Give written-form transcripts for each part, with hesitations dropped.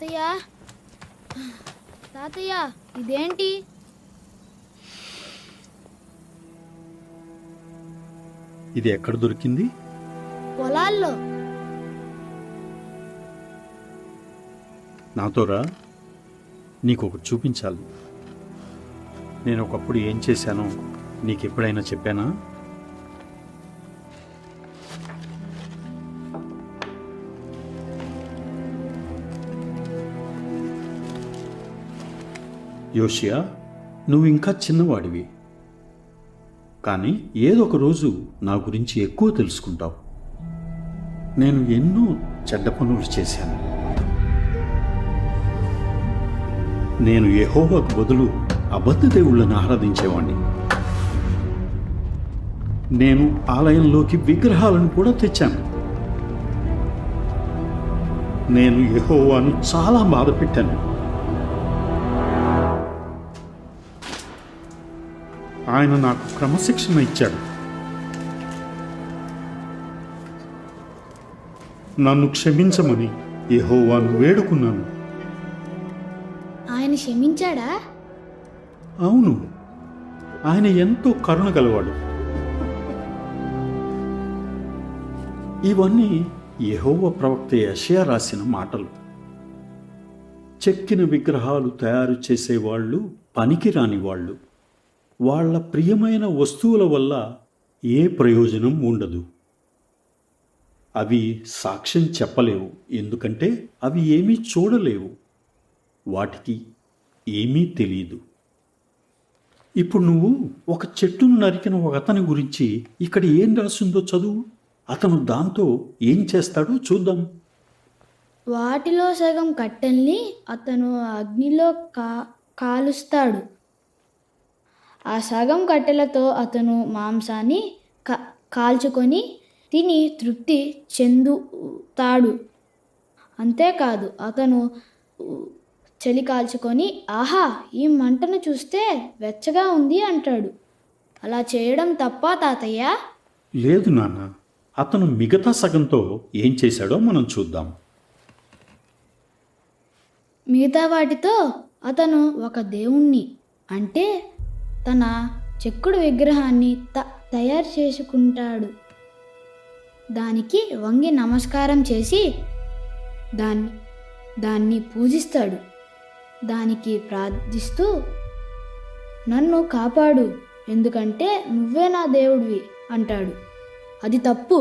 తాతయ్య తాతయ్య ఇదేంటి? ఇది ఎక్కడ దొరికింది? పొలాల్లో. నాతోరా, నీకొకటి చూపించాలి. నేను ఒకప్పుడు ఏం చేశానో నీకెప్పుడైనా చెప్పానా? యోషియా, నువ్వు ఇంకా చిన్నవాడివి, కానీ ఏదో ఒక రోజు నా గురించి ఎక్కువ తెలుసుకుంటావు. నేను ఎన్నో చెడ్డ పనులు చేశాను. నేను యెహోవాకు బదులు అబద్ధ దేవుళ్ళను ఆరాధించేవాణ్ణి. నేను ఆలయంలోకి విగ్రహాలను కూడా తెచ్చాను. నేను యెహోవాను చాలా బాధ పెట్టాను. ఆయన నాకు క్రమశిక్షణ ఇచ్చాడు. నన్ను క్షమించమని యెహోవాను వేడుకున్నాను. ఆయన క్షమించాడా? అవును, ఆయన ఎంతో కరుణ గలవాడు. ఇవన్నీ యెహోవా ప్రవక్త యెషయా రాసిన మాటలు. చెక్కిన విగ్రహాలు తయారు చేసేవాళ్ళు పనికిరాని వాళ్ళు. వాళ్ళ ప్రియమైన వస్తువుల వల్ల ఏ ప్రయోజనం ఉండదు. అవి సాక్ష్యం చెప్పలేవు, ఎందుకంటే అవి ఏమీ చూడలేవు. వాటికి ఏమీ తెలియదు. ఇప్పుడు నువ్వు ఒక చెట్టును నరికిన ఒక అతని గురించి ఇక్కడ ఏం రాసిందో చదువు. అతను దాంతో ఏం చేస్తాడో చూద్దాం. వాటిలో సగం కట్టెల్ని అతను అగ్నిలో కాలుస్తాడు. ఆ సగం కట్టెలతో అతను మాంసాన్ని కాల్చుకొని తిని తృప్తి చెందుతాడు. అంతేకాదు, అతను చలి కాల్చుకొని ఆహా, ఈ మంటను చూస్తే వెచ్చగా ఉంది అంటాడు. అలా చేయడం తప్ప తాతయ్య? లేదు నాన్న, అతను మిగతా సగంతో ఏం చేశాడో మనం చూద్దాం. మిగతా వాటితో అతను ఒక దేవుణ్ణి, అంటే తన చెక్కుడు విగ్రహాన్ని తయారు చేసుకుంటాడు. దానికి వంగి నమస్కారం చేసి దాన్ని పూజిస్తాడు. దానికి ప్రార్థిస్తూ నన్ను కాపాడు, ఎందుకంటే నువ్వే నా దేవుడివి అంటాడు. అది తప్పు.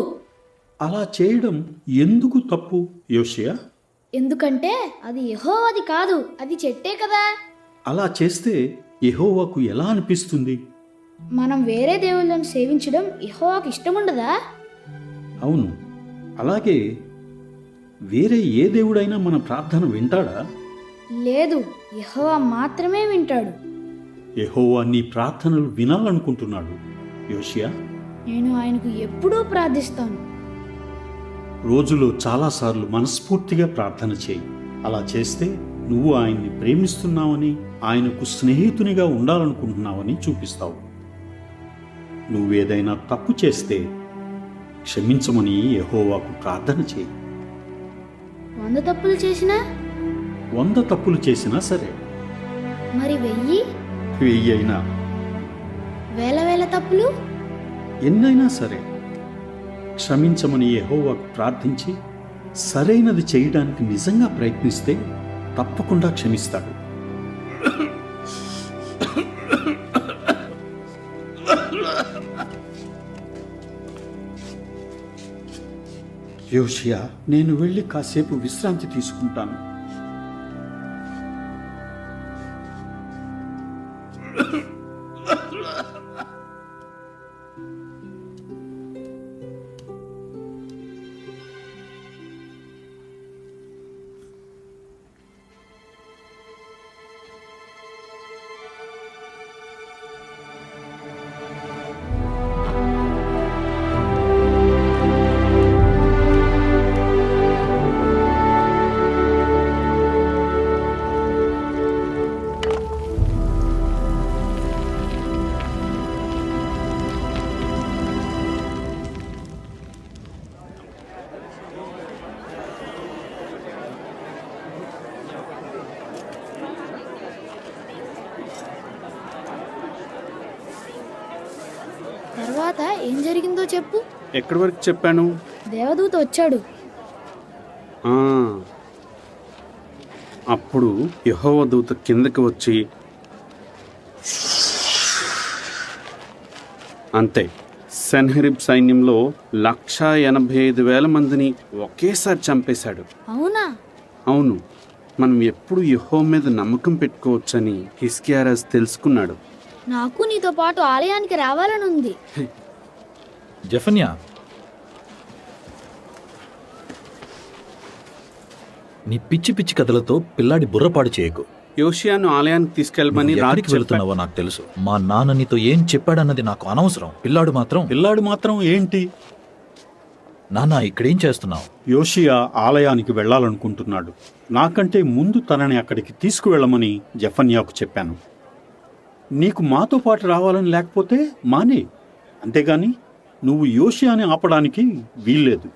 అలా చేయడం ఎందుకు తప్పు యోషియా? ఎందుకంటే అది యెహోవాది కాదు, అది చెట్టే కదా. అలా చేస్తే యెహోవాకు ఎలా అనిపిస్తుంది? మనం వేరే దేవుళ్ళను సేవించడం యెహోవాకు ఇష్టముండదా? అవును, అలాగే వేరే ఏ దేవుడైనా మన ప్రార్థన వింటాడా? లేదు, యెహోవా మాత్రమే వింటాడు. యెహోవా నీ ప్రార్థనలు వినాలనుకుంటున్నాడు యోషియా. నేను ఆయనకు ఎప్పుడూ ప్రార్థిస్తాను. రోజులో చాలాసార్లు మనస్ఫూర్తిగా ప్రార్థన చేయి. అలా చేస్తే నువ్వు ఆయన్ని ప్రేమిస్తున్నావని, ఆయనకు స్నేహితునిగా ఉండాలనుకుంటున్నావని చూపిస్తావు. నువ్వేదైనా తప్పు చేస్తే క్షమించమని యెహోవాకు ప్రార్థన చేయి. 100 తప్పులు చేసినా? 100 తప్పులు చేసినా సరే. మరి 1000? 1000 అయినా, వేల తప్పులు ఎన్నైనా సరే క్షమించమని యెహోవాకు ప్రార్థించి సరైనది చేయడానికి నిజంగా ప్రయత్నిస్తే తప్పకుండా క్షమిస్తాడు. యోషియా, నేను వెళ్ళి కాసేపు విశ్రాంతి తీసుకుంటాను. ఏం జరిగిందో చెప్పు. ఎక్కడి వరకు చెప్పాను? దేవదూత వచ్చాడు. ఆ, అప్పుడు యెహోవా దూత కిందకి వచ్చి అంతే, సెన్హెరిబ్ సైన్యంలో 185,000 మందిని ఒకేసారి చంపేశాడు. అవునా? అవును, మనం ఎప్పుడు యెహోవా మీద నమ్మకం పెట్టుకోవచ్చని హిజ్కియా రాజు తెలుసుకున్నాడు. నాకు నీతో పాటు ఆలయానికి రావాలని ఉంది. జెఫన్యా, నీ పిచ్చి పిచ్చి కథలతో పిల్లాడి బుర్రపాడు చేయకు. యోషియాను ఆలయానికి తీసుకెళ్ళమని నువ్వు రాజు ఎక్కడికి వెళ్తున్నావో నాకు తెలుసు. మా నాన్న నీతో ఏం చెప్పాడన్నది నాకు అనవసరం. పిల్లాడు మాత్రం ఏంటి? నాన్న, ఇక్కడేం చేస్తున్నావు? యోషియా ఆలయానికి వెళ్ళాలనుకుంటున్నాడు. నాకంటే ముందు తనని అక్కడికి తీసుకువెళ్ళమని జెఫన్యాకు చెప్పాను. నీకు మాతో పాటు రావాలని లేకపోతే మానే, అంతేగాని నువ్వు యోషియాని ఆపడానికి వీల్లేదు.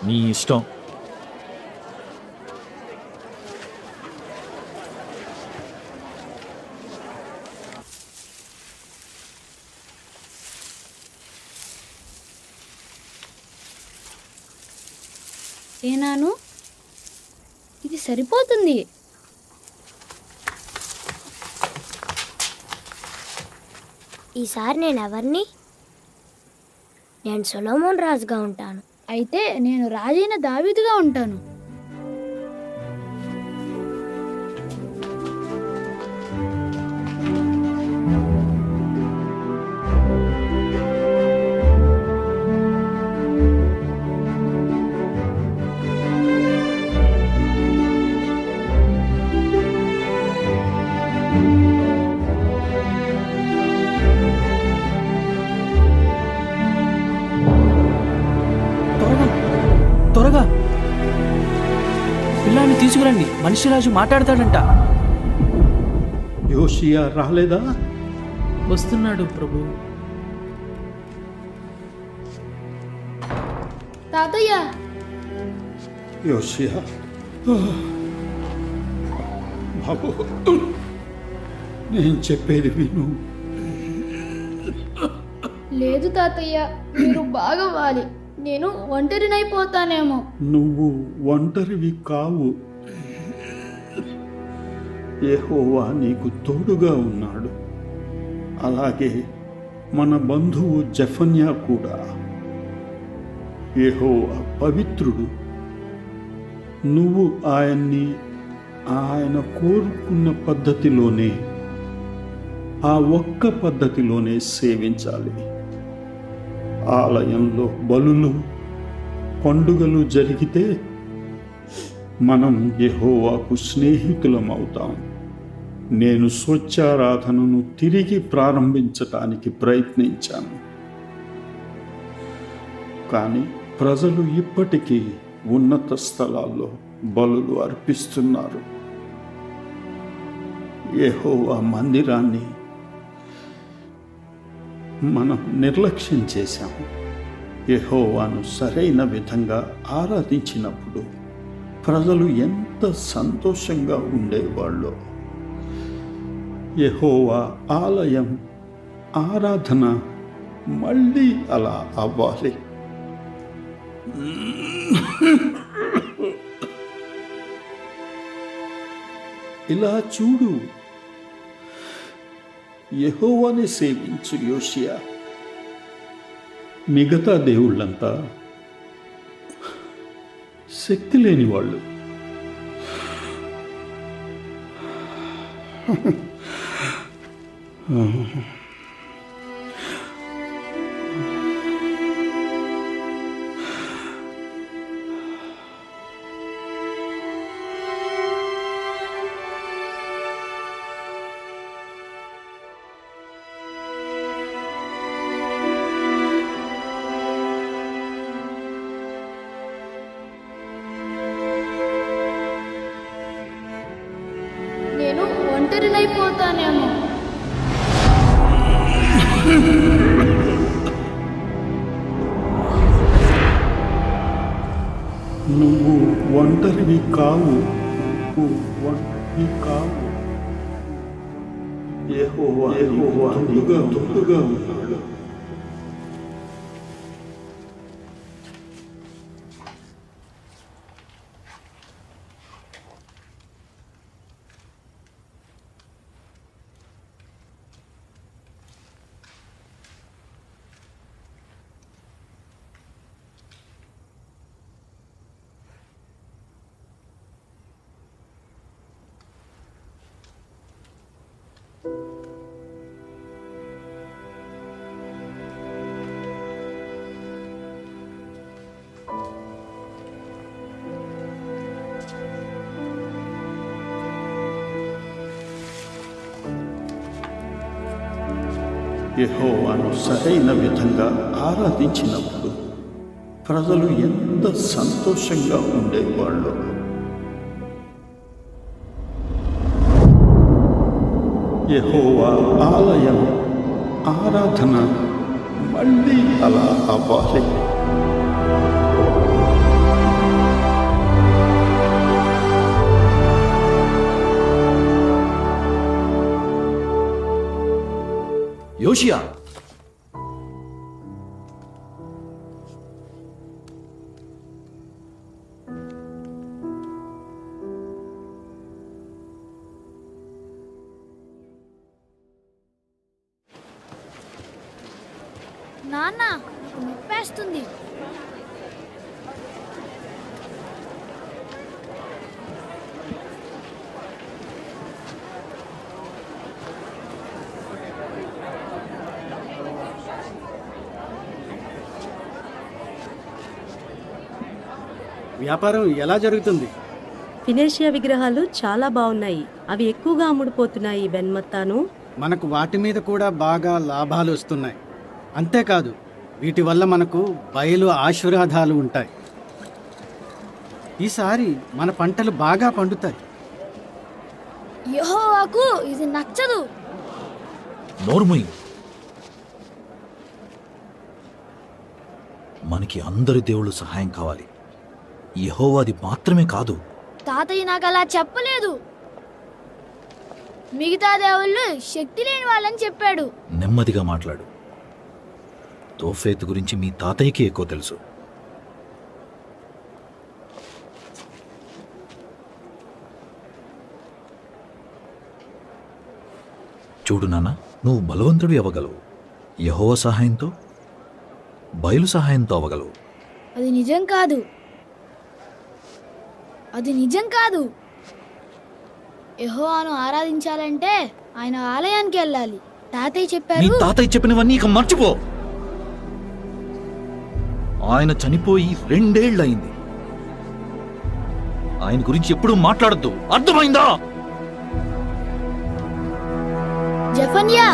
నీ ఇష్టం. ఏనాను, ఇది సరిపోతుంది. ఈసారి నేను ఎవరిని? నేను సొలొమోన్ రాజుగా ఉంటాను. అయితే నేను రాజైన దావీదుగా ఉంటాను. త్వరగా పిల్లాన్ని తీసుకురండి, మనిషిరాజు మాట్లాడతాడంట. యోషియా రాలేదా? వస్తున్నాడు ప్రభు. తాతయ్య, యోషియా, బాబు, నేను చెప్పేది విను. లేదు తాతయ్య, మీరు బాగవ్వాలి. నేను ఒంటరినైపోతానేమో. నువ్వు ఒంటరివి కావు. యెహోవా నీకు తోడుగా ఉన్నాడు. అలాగే మన బంధువు జెఫన్యా కూడా. యెహోవా పవిత్రుడు. నువ్వు ఆయన కోరుకున్న పద్ధతిలోనే, ఆ ఒక్క పద్ధతిలోనే సేవించాలి. ఆలయంలో బలులు, పండుగలు జరిగితే మనం యెహోవాకు స్నేహితులం అవుతాం. నేను స్వచ్ఛారాధనను తిరిగి ప్రారంభించటానికి ప్రయత్నించాను, కానీ ప్రజలు ఇప్పటికీ ఉన్నత స్థలాల్లో బలులు అర్పిస్తున్నారు. యెహోవా మందిరాన్ని మనం నిర్లక్ష్యం చేశాము. యెహోవాను సరైన విధంగా ఆరాధించినప్పుడు ప్రజలు ఎంత సంతోషంగా ఉండేవాళ్ళో. యెహోవా ఆలయం ఆరాధన మళ్ళీ అలా అవ్వాలి. ఇలా చూడు, యెహోవాని సేవించు యోషియా. మిగతా దేవుళ్ళంతా శక్తి లేని వాళ్ళు. నేను ఒంటరినైపోతానేమో. నువ్వు ఒంటరివి కావు. నీకు ఒంటి కావు. యెహోవా నీకు తోడుగా ఉన్నాడు. యెహోవాను సరైన విధంగా ఆరాధించినప్పుడు ప్రజలు ఎంత సంతోషంగా ఉండేవాళ్ళు. యెహోవా ఆలయం ఆరాధన మళ్ళీ అలా అవ్వాలి. యోషియా, నాన్న నాకు నొప్పేస్తుంది. వ్యాపారం ఎలా జరుగుతుంది? ఫినేషియా విగ్రహాలు చాలా బాగున్నాయి. అవి ఎక్కువగా అమ్ముడుపోతున్నాయి బెన్మత్తాను. మనకు వాటి మీద కూడా బాగా లాభాలు వస్తున్నాయి. అంతేకాదు వీటి వల్ల మనకు బయలు ఆశీర్వాదాలు ఉంటాయి. ఈసారి మన పంటలు బాగా పండుతాయి. యెహోవాకు ఇది నచ్చదు. నోర్ముయ్. మనకి అందరి దేవుళ్ళు సహాయం కావాలి. యెహోవాది మాత్రమే కాదు. తాతయ్య నాకు అలా చెప్పలేదు. మిగతా దేవుళ్ళు శక్తి లేని వాళ్ళని చెప్పాడు. నెమ్మదిగా మాట్లాడు. తోఫేతు గురించి మీ తాతయ్యకి ఎక్కువ తెలుసు. చూడు నాన్న, నువ్వు బలవంతుడివి అవ్వగలవు. యెహోవా సహాయంతో, బయలు సహాయంతో అవ్వగలవు. అది నిజం కాదు. అది నిజం కాదు. యెహోవాను ఆరాధించాలంటే ఆయన ఆలయానికి వెళ్ళాలి. తాతయ్య నీ చెప్పారు. తాతయ్య చెప్పినవన్నీ ఇక మర్చిపో. ఆయన చనిపోయి 2 ఏళ్లయింది. ఆయన గురించి ఎప్పుడూ మాట్లాడద్దు, అర్థమైందా? జెఫన్యా,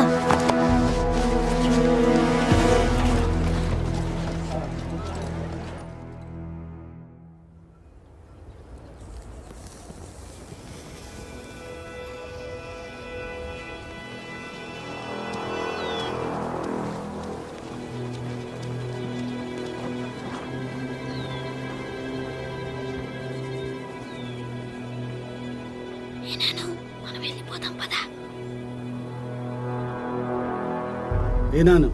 మనం వెళ్ళిపోతాం పదా. వినాను.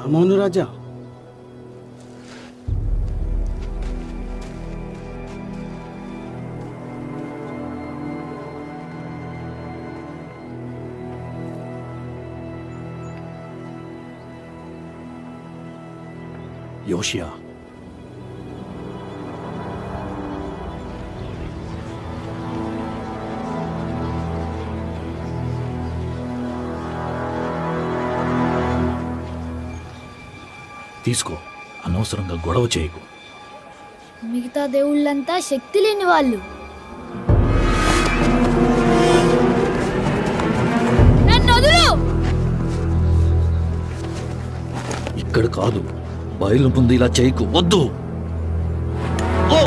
అమోను రాజా, యోషియా, తీసుకో. అనవసరంగా గొడవ చేయకు. మిగతా దేవుళ్ళంతా శక్తి లేని వాళ్ళు. నన్ను వదులు. ఇక్కడ కాదు, బయలు ముందు ఇలా చేయకు. వద్దు. ఓ!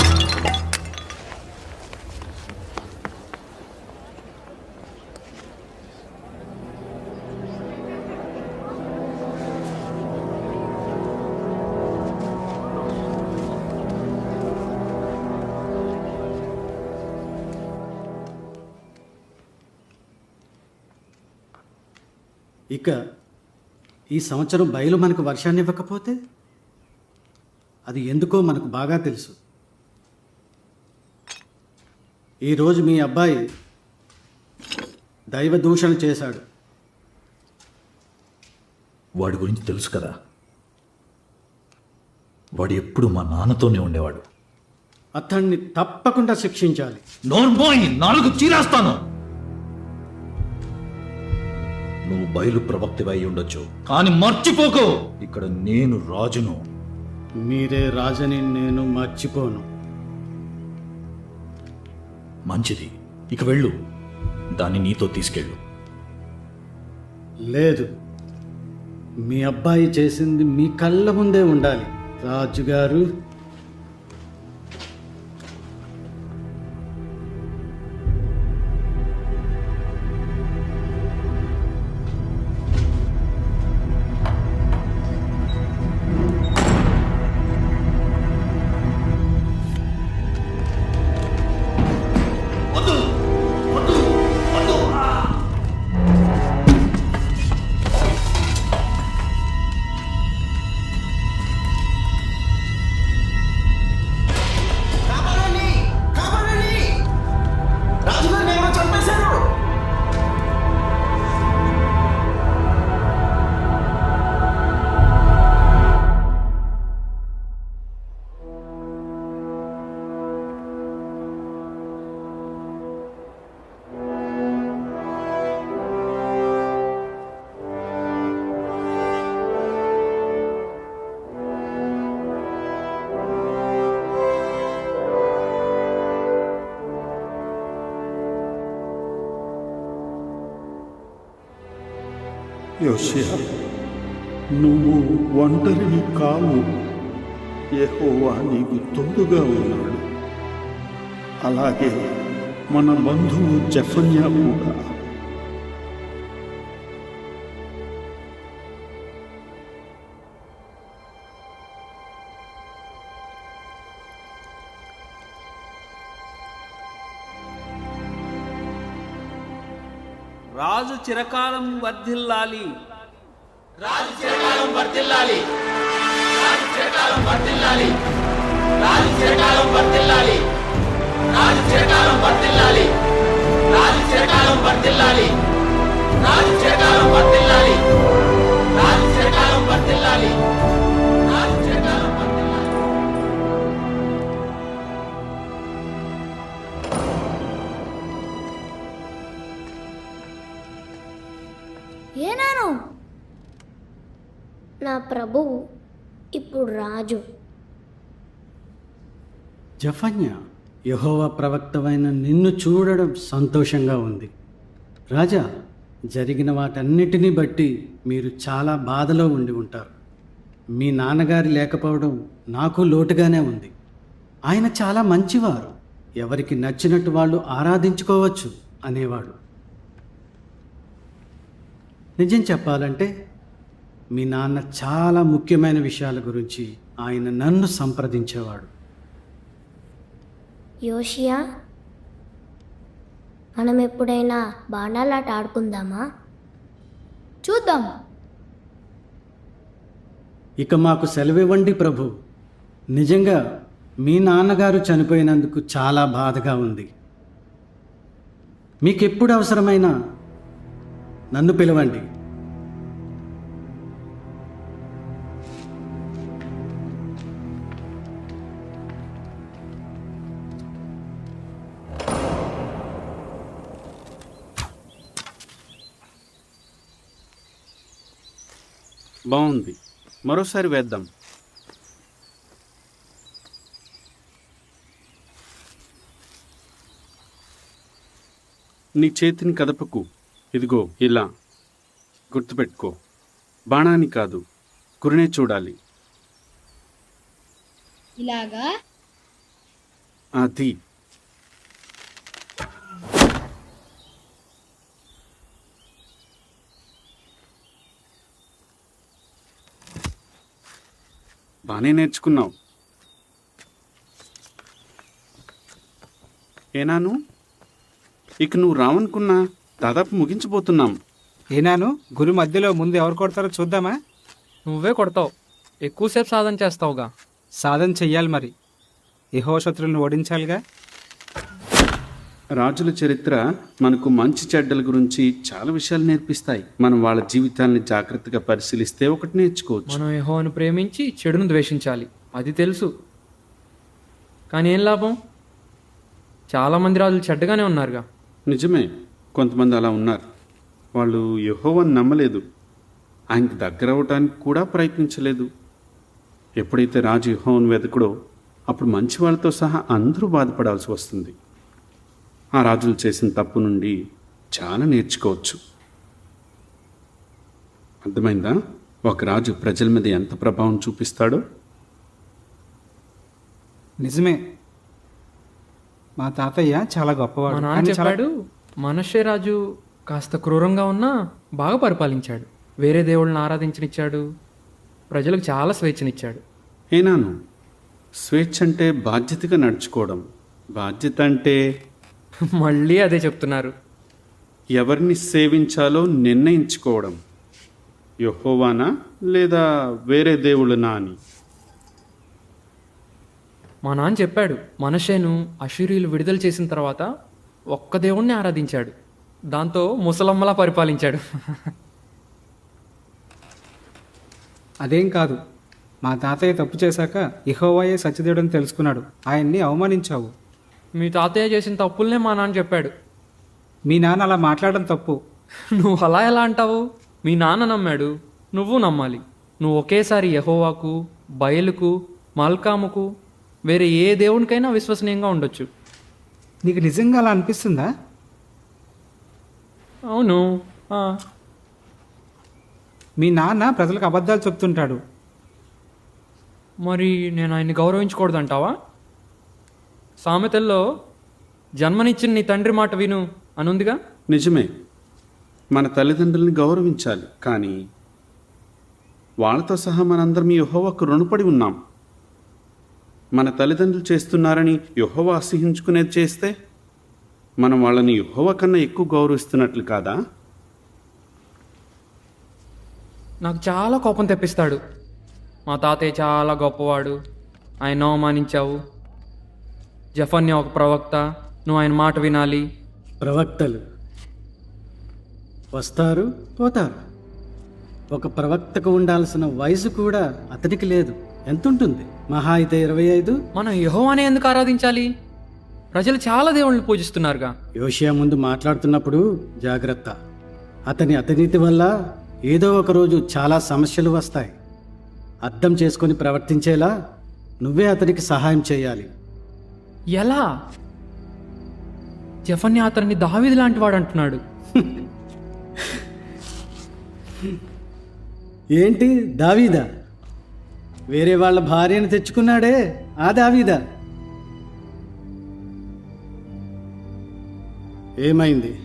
ఇక ఈ సంవత్సరం బయలు మనకు వర్షాన్ని ఇవ్వకపోతే అది ఎందుకో మనకు బాగా తెలుసు. ఈరోజు మీ అబ్బాయి దైవ దూషణ చేశాడు. వాడి గురించి తెలుసు కదా, వాడు ఎప్పుడు మా నాన్నతోనే ఉండేవాడు. అతన్ని తప్పకుండా శిక్షించాలి. నోర్మోయ్, నాలుగు చీరేస్తాను. నువ్వు బయలు ప్రవక్తివై ఉండొచ్చు, కానీ మర్చిపోకు, ఇక్కడ నేను రాజును. మీరే రాజని నేను మర్చిపోను. మంచిది, ఇక వెళ్ళు. దాన్ని నీతో తీసుకెళ్ళు. లేదు, మీ అబ్బాయి చేసింది మీ కళ్ళ ముందే ఉండాలి రాజుగారు. యోషియా, నువ్వు ఒంటరిని కావు. యెహోవా నీకు తోడుగా ఉన్నాడు. అలాగే మన బంధువు జెఫన్యా కూడా. రాజు చిరకాలం వర్ధిల్లాలి. రాజు చిరకాలం వర్ధిల్లాలి. రాజు చిరకాలం వర్ధిల్లాలి. రాజు చిరకాలం వర్ధిల్లాలి. రాజు చిరకాలం వర్ధిల్లాలి. రాజు చిరకాలం వర్ధిల్లాలి. రాజు చిరకాలం వర్ధిల్లాలి. రాజు చిరకాలం వర్ధిల్లాలి. రాజు చిరకాలం వర్ధిల్లాలి. ఏనాను నా ప్రభువు ఇప్పుడు రాజు. జఫన్యా, యెహోవా ప్రవక్తవైన నిన్ను చూడడం సంతోషంగా ఉంది. రాజా, జరిగిన వాటన్నిటినీ బట్టి మీరు చాలా బాధలో ఉండి ఉంటారు. మీ నాన్నగారి లేకపోవడం నాకు లోటుగానే ఉంది. ఆయన చాలా మంచివారు, ఎవరికి నచ్చినట్టు వాళ్ళు ఆరాధించుకోవచ్చు అనేవాడు. నిజం చెప్పాలంటే మీ నాన్న చాలా ముఖ్యమైన విషయాల గురించి ఆయన నన్ను సంప్రదించేవాడు. యోషియా, మనం ఎప్పుడైనా బాణాలాట ఆడుకుందామా? చూద్దాం. ఇక మాకు సెలవివ్వండి ప్రభు. నిజంగా మీ నాన్నగారు చనిపోయినందుకు చాలా బాధగా ఉంది. మీకెప్పుడు అవసరమైనా నన్ను పిలవండి. బాగుంది, మరోసారి వేద్దాం. నీ చేతిని కదపకు. ఇదిగో ఇలా గుర్తుపెట్టుకో. బాణాన్ని కాదు, గురినే చూడాలి. ఇలాగా అది బాగానే నేర్చుకున్నావు. ఏనాను, ఇక నువ్వు రావనుకున్నా దాదాపు ముగించబోతున్నాం. ఏనాను గురి మధ్యలో ముందు ఎవరు కొడతారో చూద్దామా? నువ్వే కొడతావు, ఎక్కువసేపు సాధన చేస్తావుగా. సాధన చెయ్యాలి మరి, యెహోవా శత్రువులను ఓడించాలిగా. రాజుల చరిత్ర మనకు మంచి చెడ్డల గురించి చాలా విషయాలు నేర్పిస్తాయి. మనం వాళ్ళ జీవితాన్ని జాగ్రత్తగా పరిశీలిస్తే ఒకటి నేర్చుకోవచ్చు. మనం యెహోవాను ప్రేమించి చెడును ద్వేషించాలి, అది తెలుసు. కానీ ఏం లాభం? చాలామంది రాజులు చెడ్డగానే ఉన్నారుగా. నిజమే, కొంతమంది అలా ఉన్నారు. వాళ్ళు యెహోవాను నమ్మలేదు, ఆయనకి దగ్గర అవటానికి కూడా ప్రయత్నించలేదు. ఎప్పుడైతే రాజు యెహోవాను వెతకడో అప్పుడు మంచి వాళ్ళతో సహా అందరూ బాధపడాల్సి వస్తుంది. ఆ రాజులు చేసిన తప్పు నుండి చాలా నేర్చుకోవచ్చు. అర్థమైందా? ఒక రాజు ప్రజల మీద ఎంత ప్రభావం చూపిస్తాడో. నిజమే, మా తాతయ్య చాలా మా గొప్పవాడు. నాన్న కానీ చాలా- చెప్పాడు, మనషే రాజు కాస్త క్రూరంగా ఉన్నా బాగా పరిపాలించాడు. వేరే దేవుళ్ళని ఆరాధించనిచ్చాడు, ప్రజలకు చాలా స్వేచ్ఛనిచ్చాడు. ఏనాను, స్వేచ్ఛ అంటే బాధ్యతగా నడుచుకోవడం. బాధ్యత అంటే మళ్ళీ అదే చెప్తున్నారు. ఎవరిని సేవించాలో నిర్ణయించుకోవడం. యెహోవానా లేదా వేరే దేవుళ్ళనా అని. మా నాన్న చెప్పాడు, మనషేను అశూరీయులు విడుదల చేసిన తర్వాత ఒక్క దేవుణ్ణి ఆరాధించాడు, దాంతో ముసలమ్మలా పరిపాలించాడు. అదేం కాదు, మా తాతయ్య తప్పు చేశాక యెహోవాయే సత్యదేవుడని తెలుసుకున్నాడు. ఆయన్ని అవమానించావు. మీ తాతయ్య చేసిన తప్పుల్నే మా నాన్న చెప్పాడు. మీ నాన్న అలా మాట్లాడడం తప్పు. నువ్వు అలా ఎలా అంటావు? మీ నాన్న నమ్మాడు, నువ్వు నమ్మాలి. నువ్వు ఒకేసారి యెహోవాకు, బయలుకు, మల్కాముకు, వేరే ఏ దేవునికైనా విశ్వసనీయంగా ఉండొచ్చు. నీకు నిజంగా అలా అనిపిస్తుందా? అవును. మీ నాన్న ప్రజలకు అబద్ధాలు చెప్తుంటాడు. మరి నేను ఆయన్ని గౌరవించకూడదంటావా? సామెతల్లో జన్మనిచ్చిన నీ తండ్రి మాట విను అనుందిగా. నిజమే, మన తల్లిదండ్రుల్ని గౌరవించాలి. కానీ వాళ్ళతో సహా మనందరం యెహోవాకు రుణపడి ఉన్నాం. మన తల్లిదండ్రులు చేస్తున్నారని యెహోవా అసహ్యించుకునేది చేస్తే మనం వాళ్ళని యెహోవా కన్నా ఎక్కువ గౌరవిస్తున్నట్లు కాదా? నాకు చాలా కోపం తెప్పిస్తాడు. మా తాతయ్య చాలా గొప్పవాడు, ఆయన అవమానించావు. జఫన్యా ఒక ప్రవక్త, నువ్వు ఆయన మాట వినాలి. ప్రవక్తలు వస్తారు పోతారు. ఒక ప్రవక్తకు ఉండాల్సిన వయసు కూడా అతనికి లేదు. ఎంత ఉంటుంది? మహా అయితే 25. మనం యెహోవానే ఎందుకు ఆరాధించాలి? ప్రజలు చాలా దేవుళ్ళని పూజిస్తున్నారుగా. యోషియా ముందు మాట్లాడుతున్నప్పుడు జాగ్రత్త. అతని అవినీతి వల్ల ఏదో ఒక రోజు చాలా సమస్యలు వస్తాయి. అర్థం చేసుకొని ప్రవర్తించేలా నువ్వే అతనికి సహాయం చేయాలి. ఎలా? జఫన్యా అతన్ని దావీదు లాంటి వాడు అంటున్నాడు. ఏంటి దావీదా? వేరే వాళ్ళ భార్యను తెచ్చుకున్నాడే ఆ దావీదా? ఏమైంది?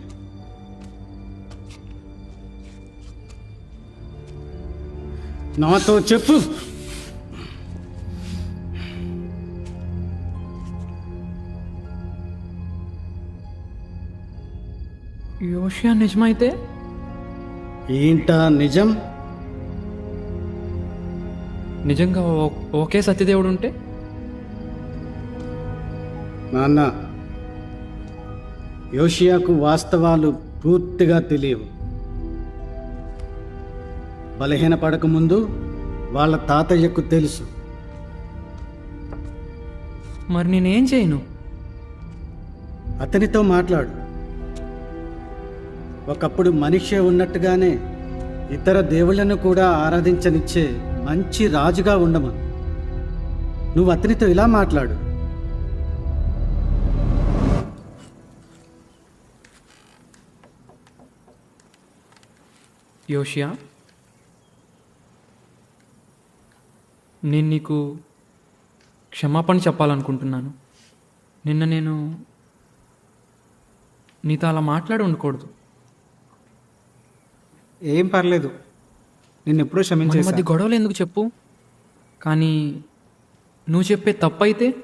నాతో చెప్పు. యోషియా నిజమైతే ఏంటా నిజం? నిజంగా ఒకే సత్యదేవుడు ఉంటే? నాన్న, యోషియాకు వాస్తవాలు పూర్తిగా తెలియవు. బలహీనపడకముందు వాళ్ళ తాతయ్యకు తెలుసు. మరి నేనేం చేయను? అతనితో మాట్లాడు. ఒకప్పుడు మనిషే ఉన్నట్టుగానే ఇతర దేవుళ్ళను కూడా ఆరాధించనిచ్చే మంచి రాజుగా ఉండమను. నువ్వు అతనితో ఇలా మాట్లాడు. యోషియా, నేను నీకు క్షమాపణ చెప్పాలనుకుంటున్నాను. నిన్న నేను నీతో అలా మాట్లాడి ఉండకూడదు. ఏం పర్లేదు, నిన్ను ఎప్పుడో మన క్షమించేసా. మధ్య గొడవలు ఎందుకు చెప్పు? కానీ నువ్వు చెప్పే తప్పైతే,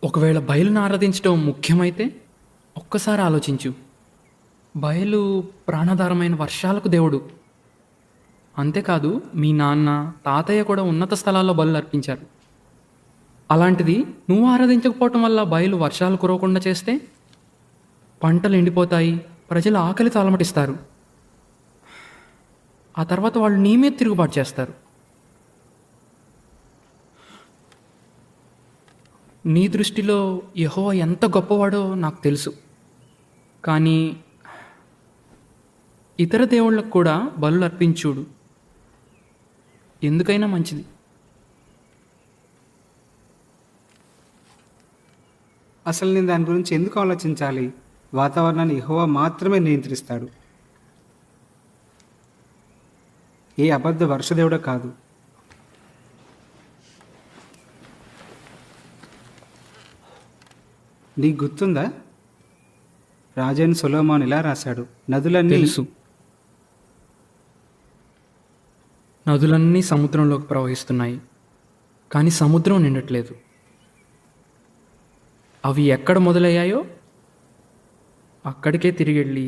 ఒకవేళ బయలును ఆరాధించడం ముఖ్యమైతే ఒక్కసారి ఆలోచించు. బయలు ప్రాణాధారమైన వర్షాలకు దేవుడు. అంతేకాదు మీ నాన్న తాతయ్య కూడా ఉన్నత స్థలాల్లో బలులు అర్పించారు. అలాంటిది నువ్వు ఆరాధించకపోవటం వల్ల బయలు వర్షాలు కురవకుండా చేస్తే పంటలు ఎండిపోతాయి, ప్రజలు ఆకలితో అలమటిస్తారు. ఆ తర్వాత వాళ్ళు నీ మీద తిరుగుబాటు చేస్తారు. నీ దృష్టిలో యెహోవా ఎంత గొప్పవాడో నాకు తెలుసు. కానీ ఇతర దేవుళ్ళకు కూడా బలులు అర్పించుడు, ఎందుకైనా మంచిది. అసలు నేను దాని గురించి ఎందుకు ఆలోచించాలి? వాతావరణాన్ని యెహోవా మాత్రమే నియంత్రిస్తాడు. ఏ అబద్ధ వర్షదేవుడో కాదు. నీకు గుర్తుందా? రాజైన సొలొమోను ఇలా రాశాడు, నదులన్నీ తెలుసు, నదులన్నీ సముద్రంలోకి ప్రవహిస్తున్నాయి, కానీ సముద్రం నిండట్లేదు. అవి ఎక్కడ మొదలయ్యాయో అక్కడికే తిరిగి వెళ్ళి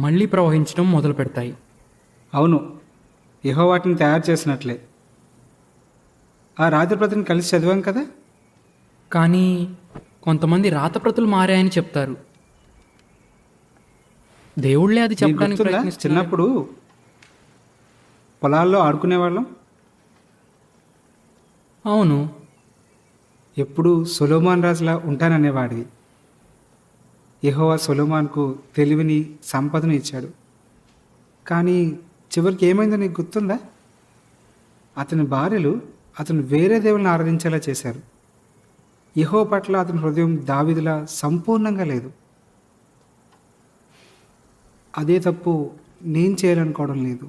మళ్ళీ ప్రవహించడం మొదలు పెడతాయి. అవును, యెహోవా వాటిని తయారు చేసినట్లే. ఆ రాజప్రతిని కలిసి చదివాం కదా. కానీ కొంతమంది రాతప్రతులు మారాయని చెప్తారు. దేవుళ్ళే అది నీకు చెప్పడానికి గుర్తుందా? ప్రయత్నిస్తున్నారు. చిన్నప్పుడు పొలాల్లో ఆడుకునేవాళ్ళం. అవును, ఎప్పుడు సొలొమోను రాజులా ఉంటాననేవాడివి. యెహోవా సొలొమోనుకు తెలివిని, సంపదను ఇచ్చాడు. కానీ చివరికి ఏమైందో నీకు గుర్తుందా? అతని భార్యలు అతను వేరే దేవుళ్ళని ఆరాధించేలా చేశారు. యెహోవా పట్ల అతని హృదయం దావీదులా సంపూర్ణంగా లేదు. అదే తప్పు నేను చేయాలనుకోవడం లేదు.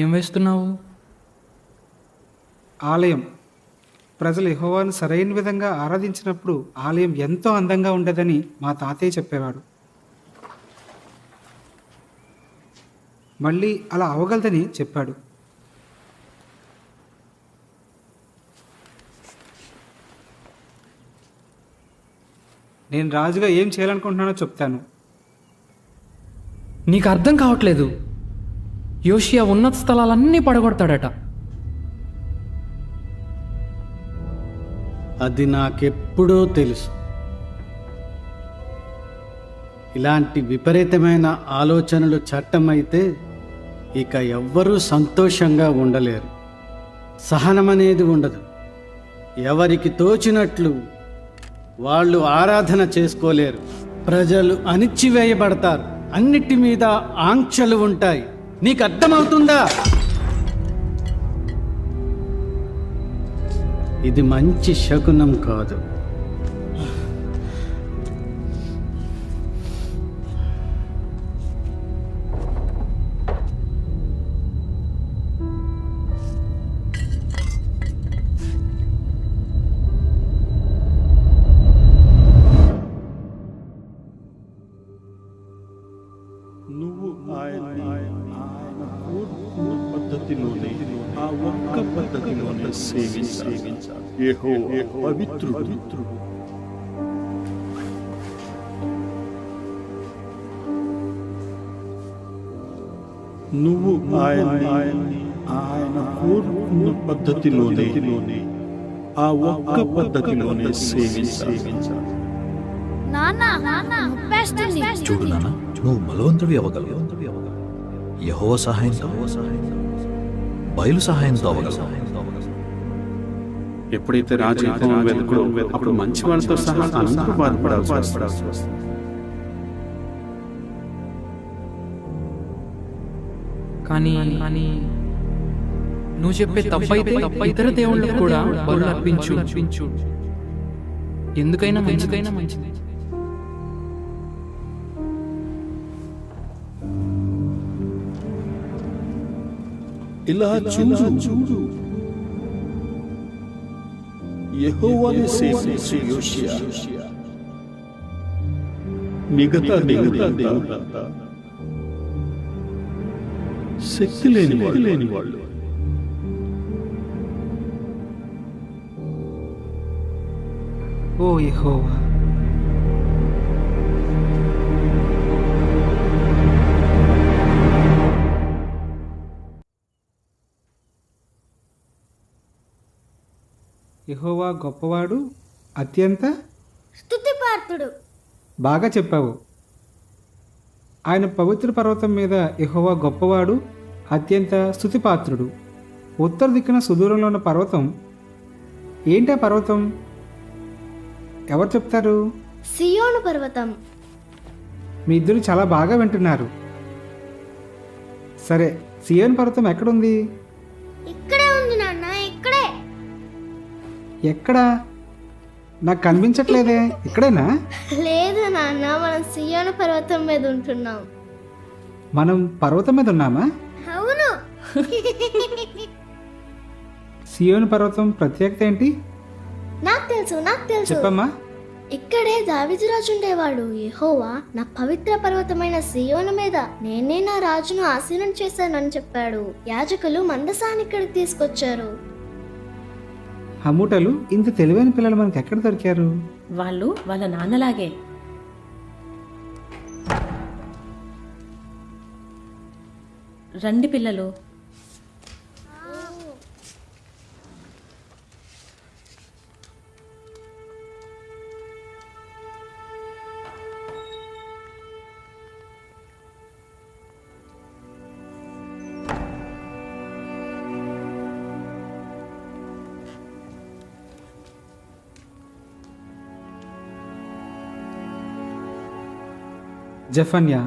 ఏం వేస్తున్నావు? ఆలయం. ప్రజలు యెహోవాను సరైన విధంగా ఆరాధించినప్పుడు ఆలయం ఎంతో అందంగా ఉండదని మా తాతయ్య చెప్పేవాడు. మళ్ళీ అలా అవగలదని చెప్పాడు. నేను రాజుగా ఏం చేయాలనుకుంటున్నానో చెప్తాను. నీకు అర్థం కావట్లేదు. యోషియా ఉన్నత స్థలాలన్నీ పడగొడతాడట. అది నాకెప్పుడో తెలుసు. ఇలాంటి విపరీతమైన ఆలోచనలు చట్టమైతే ఇక ఎవ్వరూ సంతోషంగా ఉండలేరు. సహనం అనేది ఉండదు. ఎవరికి తోచినట్లు వాళ్ళు ఆరాధన చేసుకోలేరు. ప్రజలు అణిచివేయబడతారు. అన్నిటి మీద ఆంక్షలు ఉంటాయి. నీకు అర్థమవుతుందా? ఇది మంచి శకునం కాదు. నువ్వు ఆయన కోరుకున్న పద్ధతిలోనే, ఆ ఒక్క పద్ధతిలోనే సేవించాలి. యెహోవా పవిత్రుడు. నువ్వు ఆయన కోరుకున్న పద్ధతిలోనే, ఆ ఒక్క పద్ధతిలోనే సేవించాలి. చూడు నాన్న, నువ్వు బలవంతుడి అవ్వగలవు. యెహోవా సహాయంతో, బయలు సహాయంతో అవ్వగలవు. ఎప్పుడైతే రాజు యెహోవాను వెతుకుడో అప్పుడు మంచి వాళ్ళతో సహా అందరూ బాధపడాల్సి వస్తుంది. కానీ నువ్వు చెప్పే తప్పైతే ఇతర దేవుళ్ళకు కూడా బలులు అర్పించు, ఎందుకైనా మంచిది. ఇలా చూడు, యెహోవాను సేవించు యోషియా మిగతా దేవుళ్ళంతా శక్తి లేని వాళ్ళు. ఓ యెహోవా, యెహోవా గొప్పవాడు, అత్యంత స్తుతిపాత్రుడు. బాగా చెప్పావు. ఆయన పవిత్ర పర్వతం మీద యెహోవా గొప్పవాడు, అత్యంత స్తుతిపాత్రుడు. ఉత్తర దిక్కున సుదూరంలో ఉన్న పర్వతం ఏంటా పర్వతం? ఎవరు చెప్తారు? సియోను పర్వతం. మీ ఇద్దరు చాలా బాగా వింటున్నారు. సరే, సియోను పర్వతం ఎక్కడుంది? ఇక్కడే ఉంది నాన్న, ఇక్కడే. ఎక్కడా? నాకు కనిపించట్లేదే. ఇక్కడేనా? లేదు నాన్న, మనం సియోను పర్వతం మీద ఉంటున్నాం. మనం పర్వతం మీద ఉన్నామా? అవును. సియోను పర్వతం ప్రత్యేకత ఏంటి? నాకు తెలుసు. చెప్పమ్మా. ఇక్కడే దావీదు రాజు ఉండేవాడు. యెహోవా నా పవిత్ర పర్వతమైన సియోను మీద నేనే నా రాజును ఆసీనం చేశానని చెప్పాడు. యాజకులు మందసాన్ని ఇక్కడికి తీసుకొచ్చారు. హమూటలు ఇంత తెలివైన పిల్లలు మనకి ఎక్కడ దొరికారు? వాళ్ళు వాళ్ళ నాన్నలాగే. రండి పిల్లలు. జఫన్యా,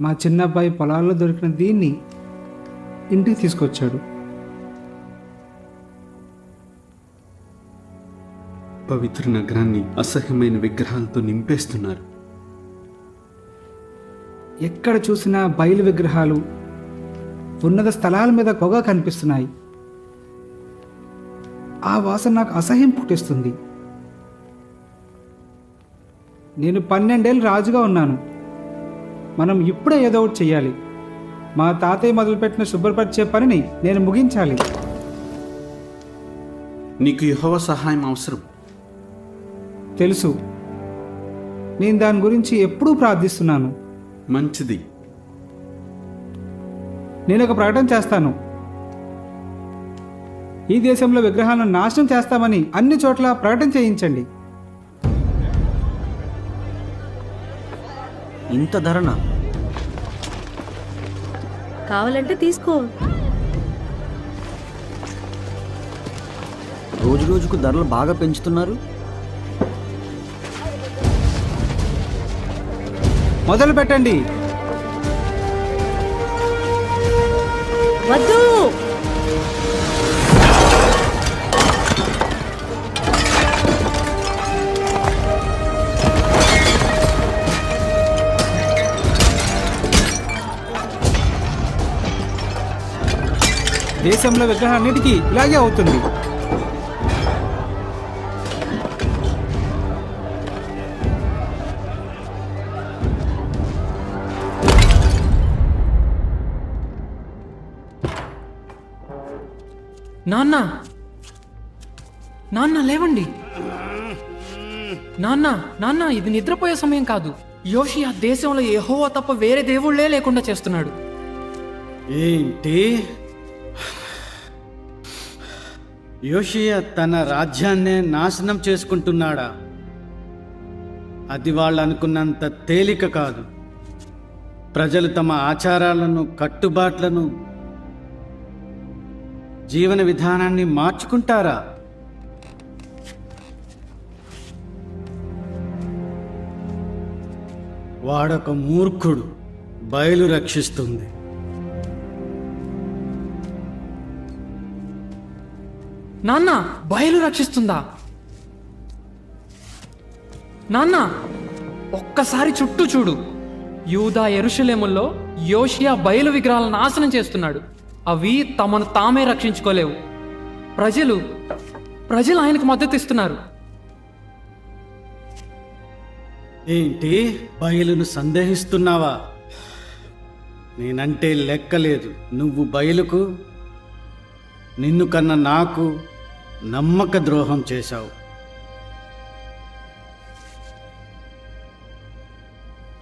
మా చిన్న అబ్బాయి పొలాల్లో దొరికిన దీన్ని ఇంటికి తీసుకొచ్చాడు. పవిత్ర నగరాన్ని అసహ్యమైన విగ్రహాలతో నింపేస్తున్నారు. ఎక్కడ చూసినా బయలు విగ్రహాలు, ఉన్నత స్థలాల మీద పొగ కనిపిస్తున్నాయి. ఆ వాసన నాకు అసహ్యం పుట్టిస్తుంది. నేను 12 ఏళ్ళు రాజుగా ఉన్నాను. మనం ఇప్పుడే ఏదో ఒకటి చెయ్యాలి. మా తాతయ్య మొదలుపెట్టిన శుభ్రపరిచే పనిని నేను ముగించాలి. నీకు యెహోవా సహాయం అవసరం. తెలుసు, నేను దాని గురించి ఎప్పుడూ ప్రార్థిస్తున్నాను. మంచిది. నేను ఒక ప్రకటన చేస్తాను. ఈ దేశంలో విగ్రహాలను నాశనం చేస్తామని అన్ని చోట్ల ప్రకటన చేయించండి. ఇంత ధరనా? కావాలంటే తీసుకో. రోజు రోజుకు ధరలు బాగా పెంచుతున్నారు. మొదలు పెట్టండి. వద్దు. దేశంలో విగ్రహాన్నిటికీ ఇలాగే అవుతుంది. నాన్న, నాన్న లేవండి. నాన్న ఇది నిద్రపోయే సమయం కాదు. యోషియా దేశంలో యెహోవా తప్ప వేరే దేవుళ్ళే లేకుండా చేస్తున్నాడు. ఏంటి? యోషియా తన రాజ్యాన్నే నాశనం చేసుకుంటున్నాడా? అది వాళ్ళు అనుకున్నంత తేలిక కాదు. ప్రజలు తమ ఆచారాలను, కట్టుబాట్లను, జీవన విధానాన్ని మార్చుకుంటారా? వాడొక మూర్ఖుడు. బయలు రక్షిస్తుంది. నాన్న, బయలు రక్షిస్తుందా? నాన్న, ఒక్కసారి చుట్టూ చూడు. యూదా యెరూషలేములో యోషియా బయలు విగ్రహాలను నాశనం చేస్తున్నాడు. అవి తమను తామే రక్షించుకోలేవు. ప్రజలు ఆయనకు మద్దతు ఇస్తున్నారు. ఏంటి? బయలును సందేహిస్తున్నావా? నేనంటే లెక్కలేదు. నువ్వు బయలుకు నిన్ను కన్న నాకు నమ్మక ద్రోహం చేశావు.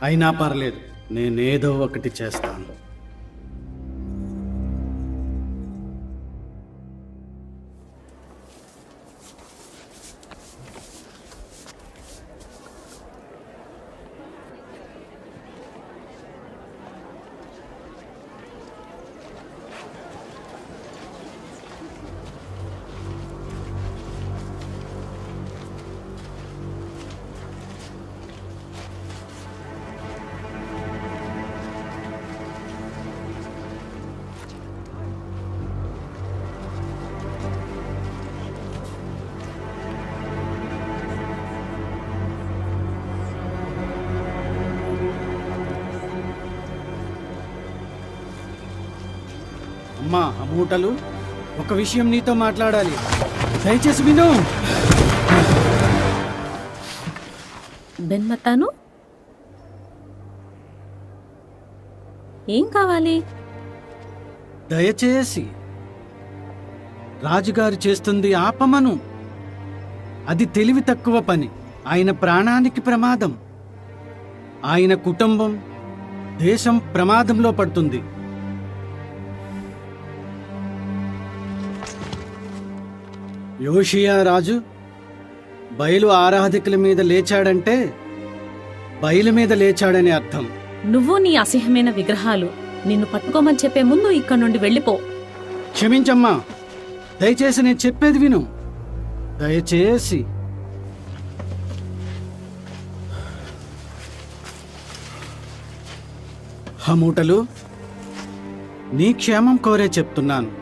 అయినా పర్లేదు, నేనేదో ఒకటి చేస్తాను. అమ్మా అమూటలు, ఒక విషయం నీతో మాట్లాడాలి. దయచేసి విను. బెన్మతాను, ఏం కావాలి? దయచేసి రాజుగారు చేస్తుంది ఆపమను. అది తెలివి తక్కువ పని. ఆయన ప్రాణానికి ప్రమాదం. ఆయన కుటుంబం, దేశం ప్రమాదంలో పడుతుంది. యోషియా రాజు బయలు ఆరాధకుల మీద లేచాడంటే బయలు మీద లేచాడని అర్థం. నువ్వు నీ అసహ్యమైన విగ్రహాలు నిన్ను పట్టుకోమని చెప్పే ముందు ఇక్కడ నుండి వెళ్ళిపో. క్షమించమ్మా, దయచేసి నేను చెప్పేది విను. దయచేసి. హమూటలు, నీ క్షేమం కోరే చెప్తున్నాను.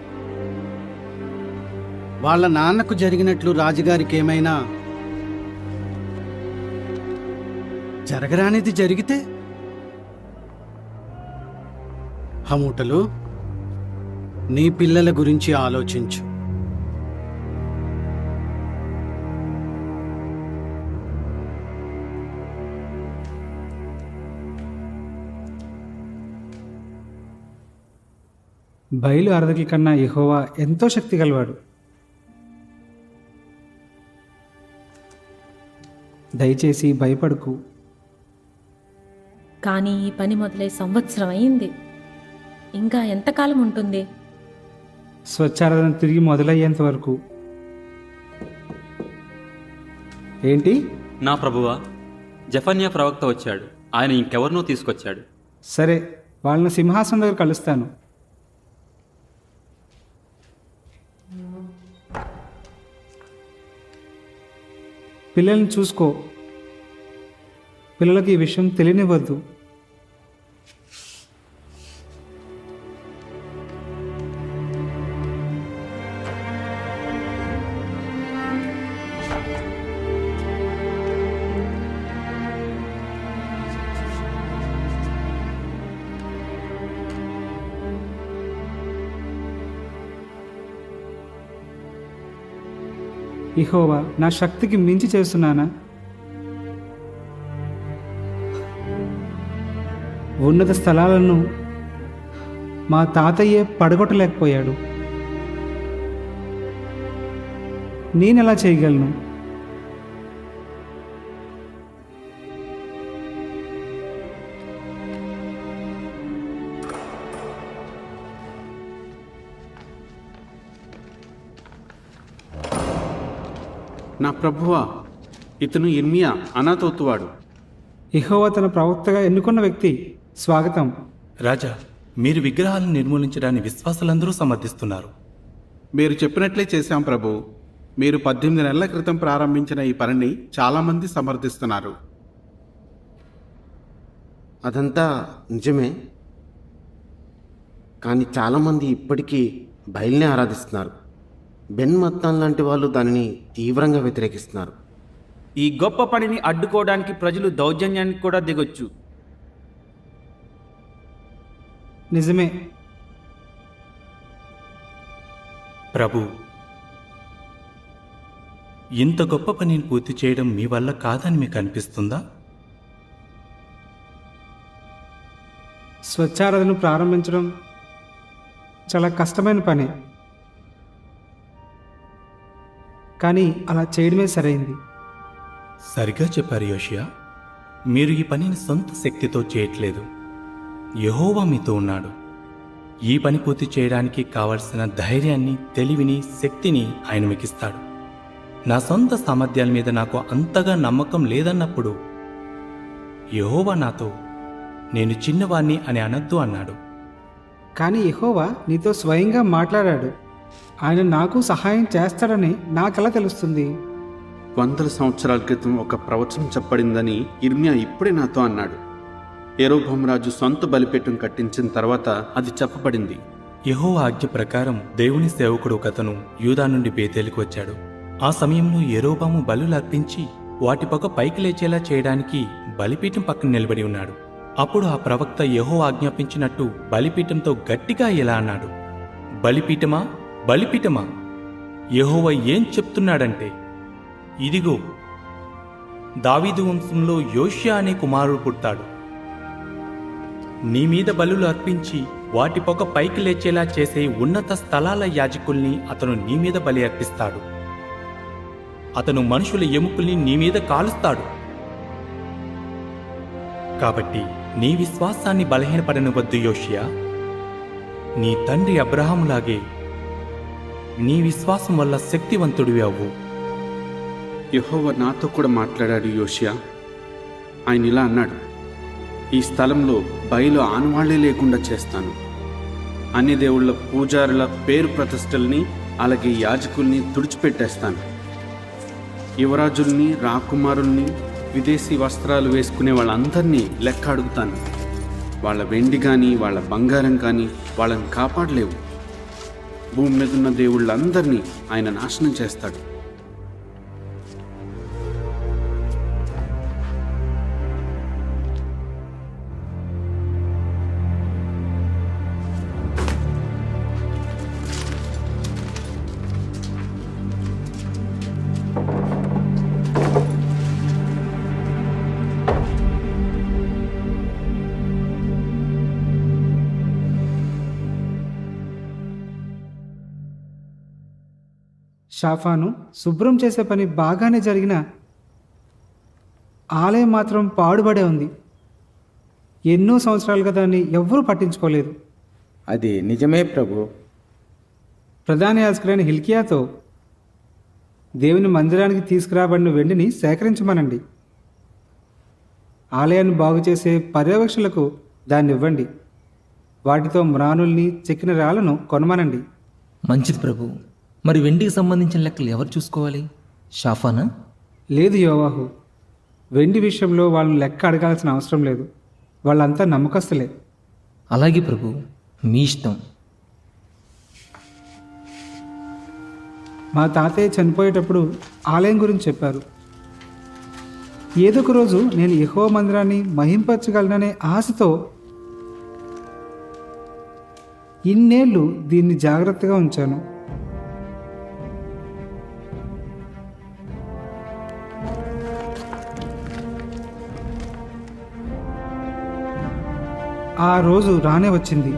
వాళ్ళ నాన్నకు జరిగినట్లు రాజుగారికి ఏమైనా జరగరానిది జరిగితే? హమూటలు, నీ పిల్లల గురించి ఆలోచించు. బయలు ఆరాధకుల కన్నా యెహోవా ఎంతో శక్తి గలవాడు. దయచేసి భయపడకు. కానీ ఈ పని మొదలై సంవత్సరం అయింది. ఇంకా ఎంతకాలం ఉంటుంది? స్వచ్ఛారాధన తిరిగి మొదలయ్యేంత వరకు. ఏంటి? నా ప్రభువా, జఫన్యా ప్రవక్త వచ్చాడు. ఆయన ఇంకెవరినో తీసుకొచ్చాడు. సరే, వాళ్ళని సింహాసనం దగ్గర కలుస్తాను. పిల్లల్ని చూసుకో. పిల్లలకి ఈ విషయం తెలియనివ్వద్దు. యెహోవా, నా శక్తికి మించి చేస్తున్నానా? ఉన్నత స్థలాలను మా తాతయ్యే పడగొట్టలేకపోయాడు. నేనెలా చేయగలను? నా ప్రభువా, ఇతను ఇర్మియా అనాతోతువాడు. యెహోవా తన ప్రవక్తగా ఎన్నుకున్న వ్యక్తి. స్వాగతం. రాజా, మీరు విగ్రహాలను నిర్మూలించడాన్ని విశ్వాసులందరూ సమర్థిస్తున్నారు. మీరు చెప్పినట్లే చేశాం ప్రభు. మీరు 18 నెలల క్రితం ప్రారంభించిన ఈ పనిని చాలామంది సమర్థిస్తున్నారు. అదంతా నిజమే, కానీ చాలామంది ఇప్పటికీ బయలునే ఆరాధిస్తున్నారు. బెన్ మత్తాన్ లాంటి వాళ్ళు దానిని తీవ్రంగా వ్యతిరేకిస్తున్నారు. ఈ గొప్ప పనిని అడ్డుకోవడానికి ప్రజలు దౌర్జన్యానికి కూడా దిగొచ్చు. నిజమే ప్రభు, ఇంత గొప్ప పనిని పూర్తి చేయడం మీ వల్ల కాదని మీకు అనిపిస్తుందా? స్వచ్ఛారాధనను ప్రారంభించడం చాలా కష్టమైన పని, కానీ అలా చేయడమే సరైంది. సరిగా చెప్పారు యోషియా. మీరు ఈ పనిని సొంత శక్తితో చేయట్లేదు. యెహోవా మీతో ఉన్నాడు. ఈ పని పూర్తి చేయడానికి కావలసిన ధైర్యాన్ని, తెలివిని, శక్తిని ఆయన మీకిస్తాడు. నా సొంత సామర్థ్యాల మీద నాకు అంతగా నమ్మకం లేదన్నప్పుడు యెహోవా నాతో నేను చిన్నవాణ్ణి అని అనొద్దు అన్నాడు. కానీ యెహోవా నీతో స్వయంగా మాట్లాడాడు. ఆయన నాకు సహాయం చేస్తాడని నాకెలా తెలుస్తుంది? 100 సంవత్సరాల క్రితం ఒక ప్రవచనం చెప్పబడిందని ఇర్మియా ఇప్పుడే నాతో అన్నాడు. యెరోబోము రాజు సొంత బలిపీఠం కట్టించిన తర్వాత అది చెప్పబడింది. యెహోవా ఆజ్ఞ ప్రకారం దేవుని సేవకుడు ఒకతను యూదా నుండి బేతేలుకు వచ్చాడు. ఆ సమయంలో యెరోబాము బలులు అర్పించి వాటి పొగ పైకి లేచేలా చేయడానికి బలిపీఠం పక్కన నిలబడి ఉన్నాడు. అప్పుడు ఆ ప్రవక్త యెహోవా ఆజ్ఞాపించినట్టు బలిపీఠంతో గట్టిగా ఇలా అన్నాడు, బలిపీఠమా, బలిపీఠమా, యెహోవా ఏం చెప్తున్నాడంటే, ఇదిగో దావీదు వంశంలో యోషియా అనే కుమారుడు పుడతాడు. నీ మీద బలులు అర్పించి వాటి పొగ పైకి లేచేలా చేసే ఉన్నత స్థలాల యాజకుల్ని అతను నీ మీద బలి అర్పిస్తాడు. అతను మనుషుల ఎముకల్ని నీ మీద కాలుస్తాడు. కాబట్టి నీ విశ్వాసాన్ని బలహీనపడనివద్దు యోషియా. నీ తండ్రి అబ్రహాములాగే నీ విశ్వాసం వల్ల శక్తివంతుడివి అవ్వు. యెహోవా నాతో కూడా మాట్లాడాడు యోషియా. ఆయన ఇలా అన్నాడు, ఈ స్థలంలో బయలు ఆనవాళ్లే లేకుండా చేస్తాను. అన్ని దేవుళ్ళ పూజారుల పేరు ప్రతిష్టల్ని, అలాగే యాజకుల్ని తుడిచిపెట్టేస్తాను. యువరాజుల్ని, రాకుమారుల్ని, విదేశీ వస్త్రాలు వేసుకునే వాళ్ళందరినీ లెక్క అడుగుతాను. వాళ్ళ వెండి కానీ వాళ్ళ బంగారం కానీ వాళ్ళని కాపాడలేవు. భూమి మీద ఉన్న దేవుళ్ళందరినీ ఆయన నాశనం చేస్తాడు. షాఫాను శుభ్రం చేసే పని బాగానే జరిగిన ఆలయం మాత్రం పాడుబడే ఉంది. ఎన్నో సంవత్సరాలుగా దాన్ని ఎవ్వరూ పట్టించుకోలేదు. అది నిజమే ప్రభు. ప్రధాన యాజకుడైన హిల్కియాతో దేవుని మందిరానికి తీసుకురాబడిన వెండిని సేకరించమనండి. ఆలయాన్ని బాగు చేసే పర్యవేక్షకులకు దాన్ని ఇవ్వండి. వాటితో మ్రానుల్ని, చెక్కిన రాళ్లను కొనమనండి. మంచిది ప్రభు. మరి వెండికి సంబంధించిన లెక్కలు ఎవరు చూసుకోవాలి? షాఫానా? లేదు యోవాహు, వెండి విషయంలో వాళ్ళని లెక్క అడగాల్సిన అవసరం లేదు. వాళ్ళంతా నమ్మకస్తులే. అలాగే ప్రభు, మీ ఇష్టం. మా తాతయ్య చనిపోయేటప్పుడు ఆలయం గురించి చెప్పారు. ఏదో ఒక రోజు నేను యెహోవా మందిరాన్ని మహింపరచగలననే ఆశతో ఇన్నేళ్ళు దీన్ని జాగ్రత్తగా ఉంచాను. ఆ రోజు రానే వచ్చింది.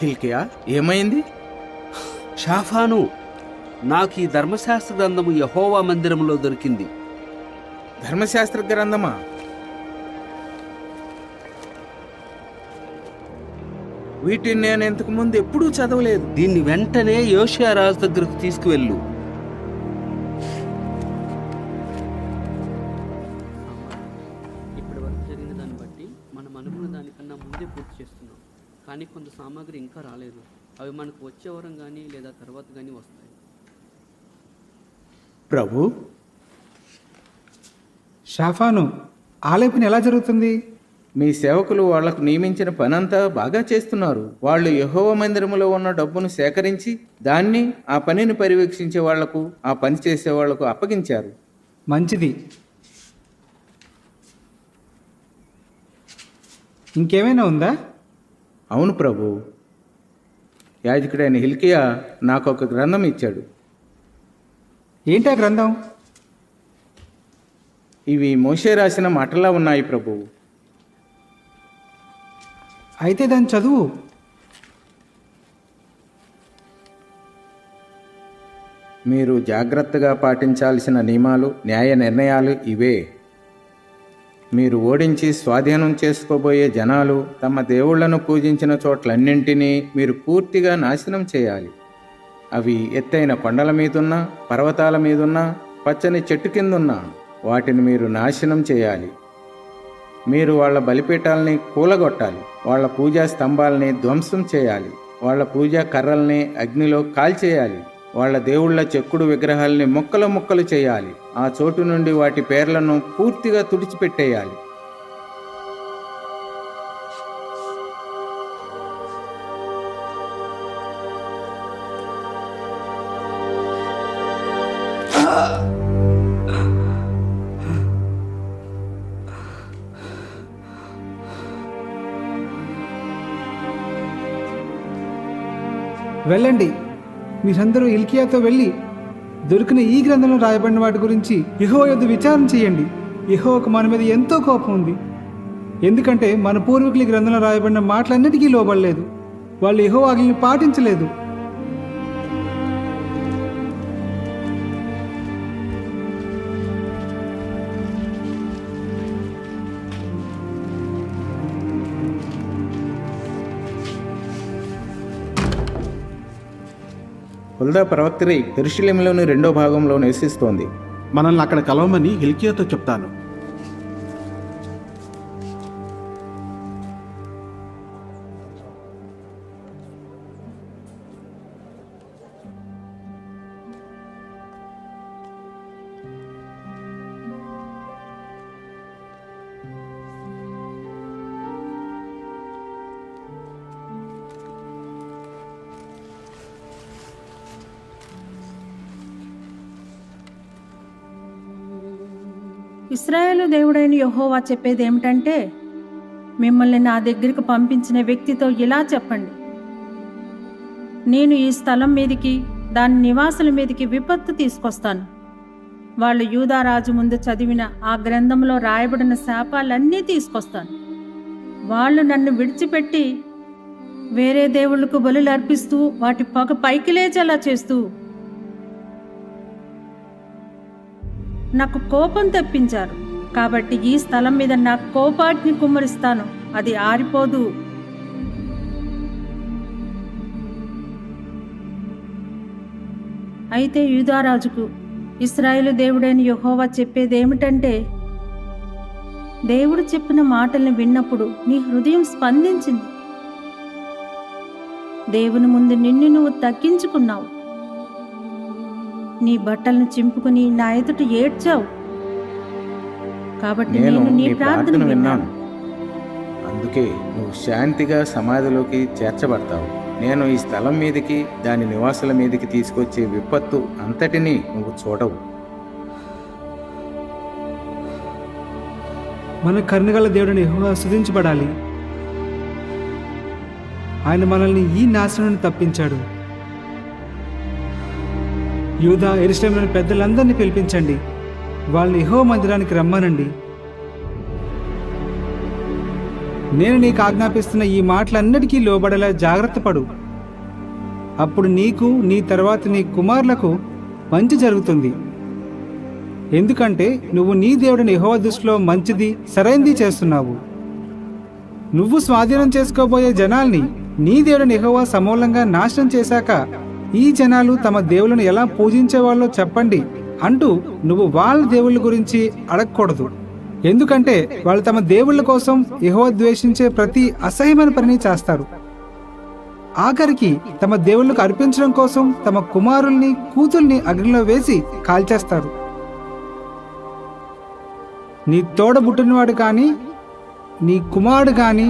హిల్కియా ఏమైంది? షాఫాను, నాకు ఈ ధర్మశాస్త్ర గ్రంథము యెహోవా మందిరంలో దొరికింది. ధర్మశాస్త్ర గ్రంథమా? వీటిని నేను ఇంతకు ముందు ఎప్పుడూ చదవలేదు. దీన్ని వెంటనే యోషియా రాజు దగ్గరకు తీసుకువెళ్ళు. ఇప్పటి వరకు జరిగిన దాన్ని బట్టి మనం అనుకున్న దానికన్నా ముందే పూర్తి చేస్తున్నాం. కానీ కొంత సామాగ్రి ఇంకా రాలేదు. అవి మనకు వచ్చే వారం కానీ లేదా తర్వాత కానీ వస్తాయి. ప్రభు, షాఫాను, ఆలయపని ఎలా జరుగుతుంది? మీ సేవకులు వాళ్లకు నియమించిన పనంతా బాగా చేస్తున్నారు. వాళ్ళు యెహోవా మందిరములో ఉన్న డబ్బును సేకరించి దాన్ని ఆ పనిని పర్యవేక్షించే వాళ్లకు, ఆ పని చేసే వాళ్లకు అప్పగించారు. మంచిది. ఇంకేమైనా ఉందా? అవును ప్రభు, యాజకుడైన హిల్కియా నాకు ఒక గ్రంథం ఇచ్చాడు. ఏంటా గ్రంథం? ఇవి మోషే రాసిన మాటలా ఉన్నాయి ప్రభు. అయితే దాన్ని చదువు. మీరు జాగ్రత్తగా పాటించాల్సిన నియమాలు, న్యాయ నిర్ణయాలు ఇవే. మీరు ఓడించి స్వాధీనం చేసుకోబోయే జనాలు తమ దేవుళ్లను పూజించిన చోట్లన్నింటినీ మీరు పూర్తిగా నాశనం చేయాలి. అవి ఎత్తైన కొండల మీదున్నా, పర్వతాల మీదున్నా, పచ్చని చెట్టు కిందున్నా వాటిని మీరు నాశనం చేయాలి. మీరు వాళ్ళ బలిపీఠాలని కూలగొట్టాలి. వాళ్ళ పూజా స్తంభాలని ధ్వంసం చేయాలి. వాళ్ళ పూజా కర్రల్ని అగ్నిలో కాల్చేయాలి. వాళ్ళ దేవుళ్ల చెక్కుడు విగ్రహాలని ముక్కలు ముక్కలు చేయాలి. ఆ చోటు నుండి వాటి పేర్లను పూర్తిగా తుడిచిపెట్టేయాలి. వెళ్ళండి, మీరందరూ హిల్కియాతో వెళ్ళి దొరికిన ఈ గ్రంథంలో రాయబడిన వాటి గురించి యెహోవా యొద్ద విచారణ చేయండి. యెహోవాకు మన మీద ఎంతో కోపం ఉంది. ఎందుకంటే మన పూర్వీకులు ఈ గ్రంథంలో రాయబడిన మాటలన్నిటికీ లోబడలేదు. వాళ్ళు యెహోవా ఆజ్ఞల్ని పాటించలేదు. హుల్దా ప్రవక్తరి యెరూషలేములోని 2వ భాగంలో నివసిస్తోంది. మనల్ని అక్కడ కలవమని హిల్కియాతో చెప్తాను. ఇశ్రాయేలు దేవుడైన యెహోవా చెప్పేది ఏమిటంటే, మిమ్మల్ని నా దగ్గరికి పంపించిన వ్యక్తితో ఇలా చెప్పండి, నేను ఈ స్థలం మీదికి, దాని నివాసుల మీదికి విపత్తు తీసుకొస్తాను. వాళ్ళు యూదారాజు ముందు చదివిన ఆ గ్రంథంలో రాయబడిన శాపాలన్నీ తీసుకొస్తాను. వాళ్ళు నన్ను విడిచిపెట్టి వేరే దేవుళ్లకు బలులు అర్పిస్తూ వాటి పొగ పైకి లేచేలా చేస్తూ నాకు కోపం తెప్పించారు. కాబట్టి ఈ స్థలం మీద నా కోపాగ్ని కుమ్మరిస్తాను, అది ఆరిపోదు. అయితే యూదారాజుకు ఇశ్రాయేలు దేవుడైన యెహోవా చెప్పేదేమిటంటే, దేవుడు చెప్పిన మాటల్ని విన్నప్పుడు నీ హృదయం స్పందించింది. దేవుని ముందు నిన్ను నువ్వు తగ్గించుకున్నావు. నీ బట్టలను చింపుకుని నా ఎదుట ఏడ్చావు. కాబట్టి నేను నీ ప్రార్థన విన్నాను. అందుకే నువ్వు శాంతిగా సమాధిలోకి చేర్చబడతావు. నేను ఈ స్థలం మీదకి, దాని నివాసుల మీదకి తీసుకొచ్చే విపత్తు అంతటినీ నువ్వు చూడవు. మన కరుణగల దేవుడిని యెహోవా స్తుతించబడాలి. ఆయన మనల్ని ఈ నాశనం నుండి తప్పించాడు. యూదా యెరూషలేములోని పెద్దలందరినీ పిలిపించండి, వాళ్ళని యెహోవా మందిరానికి రమ్మనండి. నేను నీకు ఆజ్ఞాపిస్తున్న ఈ మాటలన్నిటికీ లోబడేలా జాగ్రత్త పడు. అప్పుడు నీకు నీ తర్వాత నీ కుమారులకు మంచి జరుగుతుంది. ఎందుకంటే నువ్వు నీ దేవుడిని యెహోవా దృష్టిలో మంచిది సరైంది చేస్తున్నావు. నువ్వు స్వాధీనం చేసుకోబోయే జనాల్ని నీ దేవుడిని యెహోవా సమూలంగా నాశనం చేశాక ఈ జనాలు తమ దేవులను ఎలా పూజించేవాళ్ళో చెప్పండి అంటూ నువ్వు వాళ్ళ దేవుళ్ళ గురించి అడగకూడదు. ఎందుకంటే వాళ్ళు తమ దేవుళ్ళ కోసం యెహోవా ద్వేషించే ప్రతి అసహ్యమైన పనిని చేస్తారు. ఆఖరికి తమ దేవుళ్ళకు అర్పించడం కోసం తమ కుమారుల్ని కూతుల్ని అగ్నిలో వేసి కాల్చేస్తారు. నీ తోడబుట్టినవాడు కానీ, నీ కుమారుడు కానీ,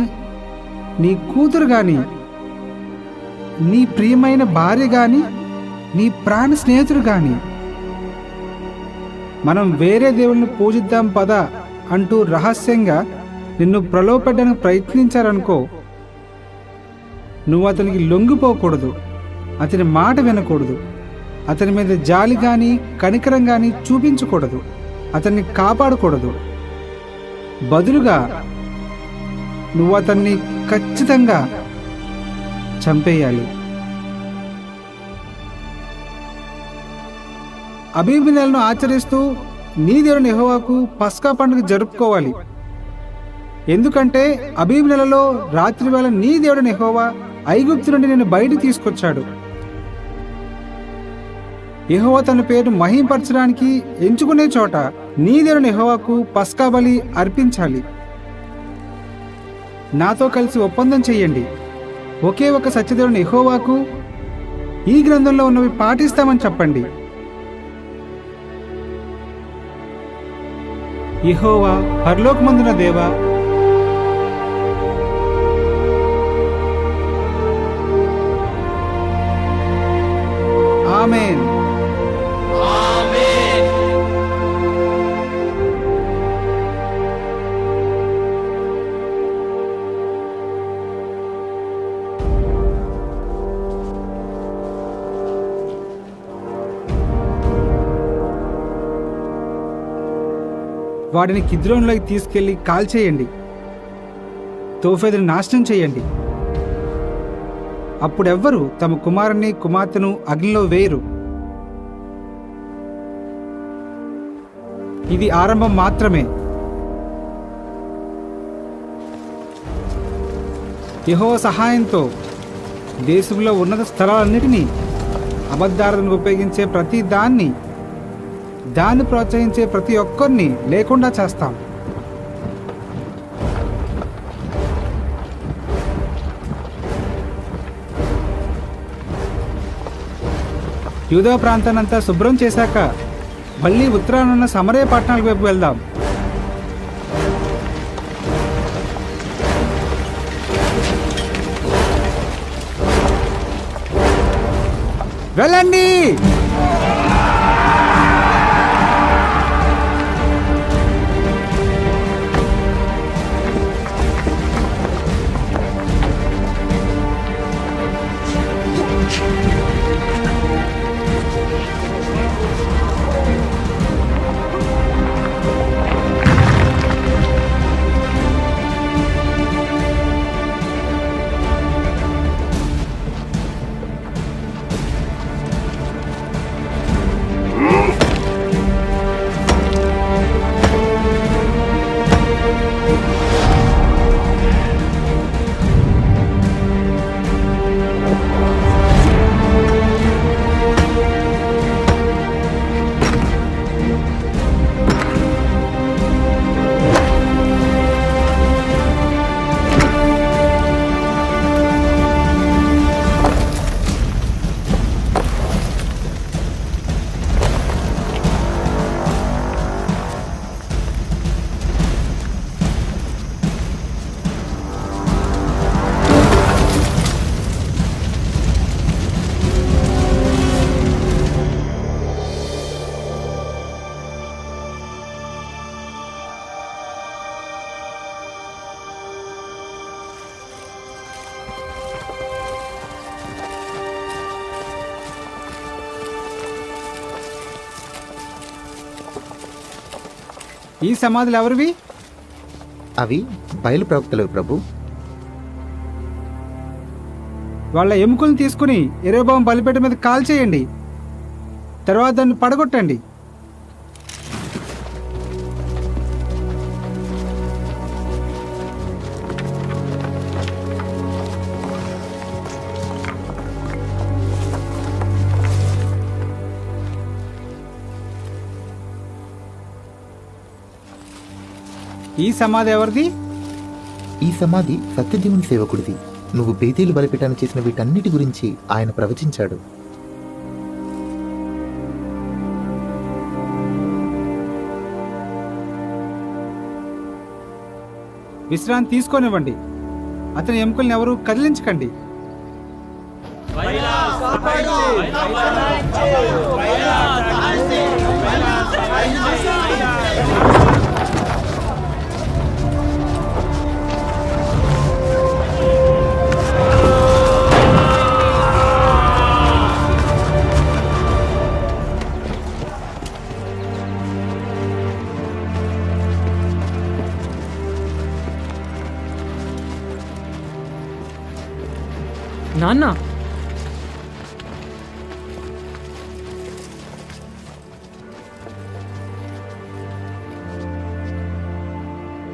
నీ కూతురు కానీ, నీ ప్రియమైన భార్య కానీ, నీ ప్రాణ స్నేహితుడు కానీ మనం వేరే దేవుళ్ళని పూజిద్దాం పద అంటూ రహస్యంగా నిన్ను ప్రలోభపెట్టడానికి ప్రయత్నించారనుకో, నువ్వు అతనికి లొంగిపోకూడదు, అతని మాట వినకూడదు, అతని మీద జాలి కానీ కనికరం కానీ చూపించకూడదు, అతన్ని కాపాడకూడదు. బదులుగా నువ్వు అతన్ని ఖచ్చితంగా చంపేయాలి. అబీబు నెలను ఆచరిస్తూ నీ దేవుని యెహోవాకు పస్కా పండుగ జరుపుకోవాలి. ఎందుకంటే అబీబు నెలలో రాత్రి వేళ నీ దేవుడిని యెహోవా ఐగుప్తు నుండి నిన్ను బయటికి తీసుకొచ్చాడు. యెహోవా తన పేరు మహింపరచడానికి ఎంచుకునే చోట నీ దేవుని యెహోవాకు పస్కా బలి అర్పించాలి. నాతో కలిసి ఒప్పందం చెయ్యండి. ఒకే ఒక సత్యదేవుని యెహోవాకు ఈ గ్రంథంలో ఉన్నవి పాటిస్తామని చెప్పండి. యెహోవా పరలోకమందున దేవా, ఆమేన్. వాడిని కిద్రోనులోకి తీసుకెళ్లి కాల్చేయండి, తోఫెదుని నాశనం చేయండి. అప్పుడెవ్వరూ తమ కుమారుని కుమార్తెను అగ్నిలో వేయరు. ఇది ఆరంభం మాత్రమే. యెహోవా సహాయంతో దేశంలో ఉన్నత స్థలాలన్నిటినీ, అబద్ధాలను ఉపయోగించే ప్రతి దాన్ని ప్రోత్సహించే ప్రతి ఒక్కరిని లేకుండా చేస్తాం. యూదా ప్రాంతాన్నంతా శుభ్రం చేశాక మళ్ళీ ఉత్తరానున్న సమరయ పట్టణాల వైపు వెళ్దాం. వెళ్ళండి. ఈ సమాధులు ఎవరివి? అవి బయలు ప్రవక్తలు ప్రభు. వాళ్ళ ఎముకలను తీసుకుని యెరోబాము బలిపీఠం మీద కాల్చేయండి. తర్వాత దాన్ని పడగొట్టండి. ఈ సమాధి ఎవరిది? ఈ సమాధి సత్యదేవుని సేవకుడిది. నువ్వు బేతేలు బలిపీఠాన్ని చేసిన వీటన్నిటి గురించి ఆయన ప్రవచించాడు. విశ్రాంతి తీసుకోనివ్వండి. అతని ఎముకల్ని ఎవరు కదిలించకండి. నాన్న,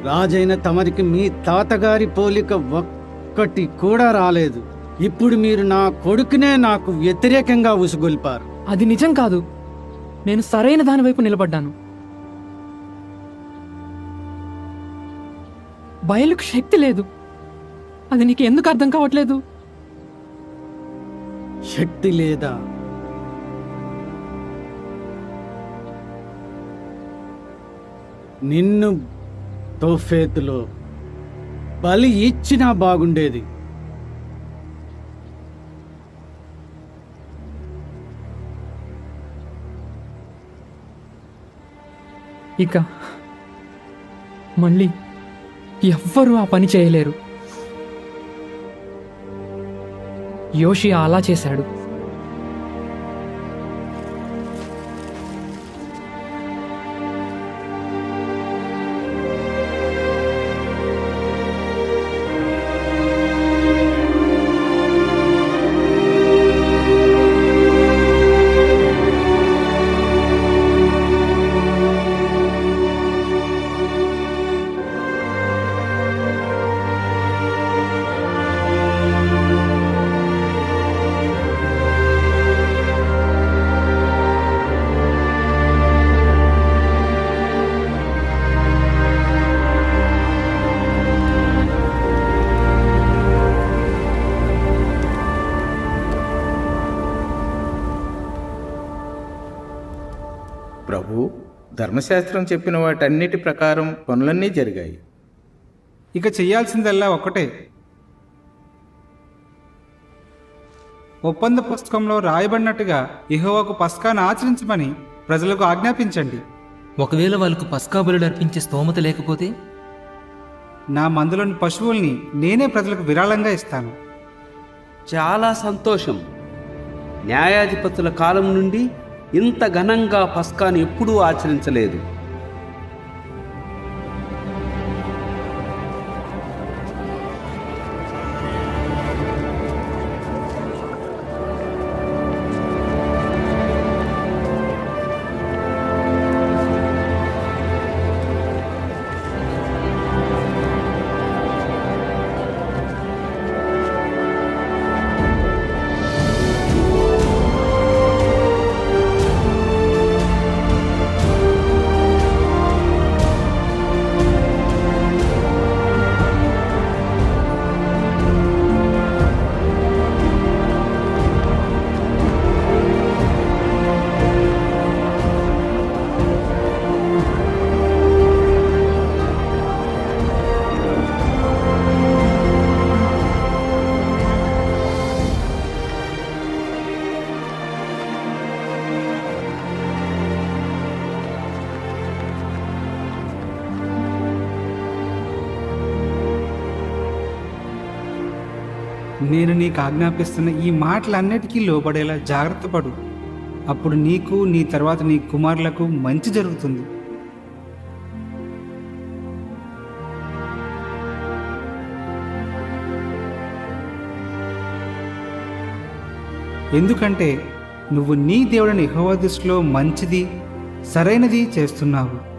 రాజైన తమరికి మీ తాతగారి పోలిక ఒక్కటి కూడా రాలేదు. ఇప్పుడు మీరు నా కొడుకునే నాకు వ్యతిరేకంగా ఉసుగొల్పారు. అది నిజం కాదు. నేను సరైన దాని వైపు నిలబడ్డాను. బయలుకు శక్తి లేదు. అది నీకు ఎందుకు అర్థం కావట్లేదు? శక్తి లేదా? నిన్ను తోఫేతులో బలి ఇచ్చినా బాగుండేది. ఇక మళ్ళీ ఎవ్వరూ ఆ పని చేయలేరు. యోషియా అలా చేశాడు. ప్రభు, ధర్మశాస్త్రం చెప్పిన వాటన్నిటి ప్రకారం పనులన్నీ జరిగాయి. ఇక చెయ్యాల్సిందల్లా ఒక్కటే. ఒప్పంద పుస్తకంలో రాయబడినట్టుగా యెహోవాకు పస్కాను ఆచరించమని ప్రజలకు ఆజ్ఞాపించండి. ఒకవేళ వాళ్ళకు పస్కా బలులు అర్పించే స్తోమత లేకపోతే నా మందులోని పశువుల్ని నేనే ప్రజలకు విరాళంగా ఇస్తాను. చాలా సంతోషం. న్యాయాధిపతుల కాలం నుండి ఇంత ఘనంగా పస్కాను ఎప్పుడూ ఆచరించలేదు. నేను నీకు ఆజ్ఞాపిస్తున్న ఈ మాటలన్నిటికీ లోబడేలా జాగ్రత్త పడు. అప్పుడు నీకు, నీ తర్వాత నీ కుమారులకు మంచి జరుగుతుంది. ఎందుకంటే నువ్వు నీ దేవుడని యెహోవా దృష్టిలో మంచిది సరైనది చేస్తున్నావు.